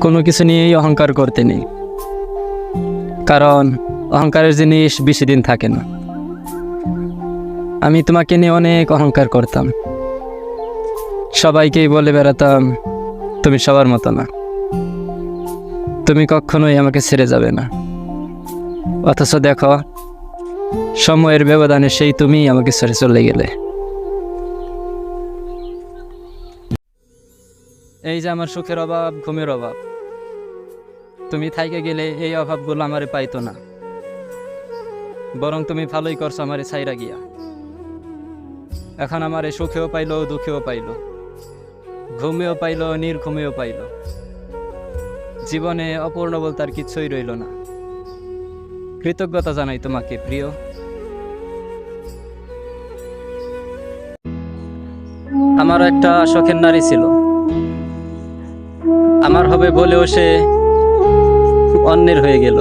কোনো কিছু নিয়েই অহংকার করতে নেই, কারণ অহংকারের জিনিস বেশি দিন থাকে না। আমি তোমাকে নিয়ে অনেক অহংকার করতাম, সবাইকেই বলে বেড়াতাম তুমি সবার মতো না, তুমি কখনোই আমাকে ছেড়ে যাবে না। অথচ দেখো, সময়ের ব্যবধানে সেই তুমি আমাকে ছেড়ে চলে গেলে। এই যে আমার সুখের অভাব, ঘুমের অভাব, তুমি থাইকে গেলে এই অভাবগুলো আমারে পাইতো না, বরং তুমি ভালোই করছো আমারে ছাইরা গিয়া। এখন আমার এই সুখেও পাইলো, দুঃখেও পাইলো, ঘুমেও পাইলো, নির্ঘুমেও পাইলো। জীবনে অপূর্ণ বলতে আর কিছুই রইল না। কৃতজ্ঞতা জানাই তোমাকে প্রিয়। আমারও একটা শখের নারী ছিল, আমার হবে বলেও সে অন্যের হয়ে গেল।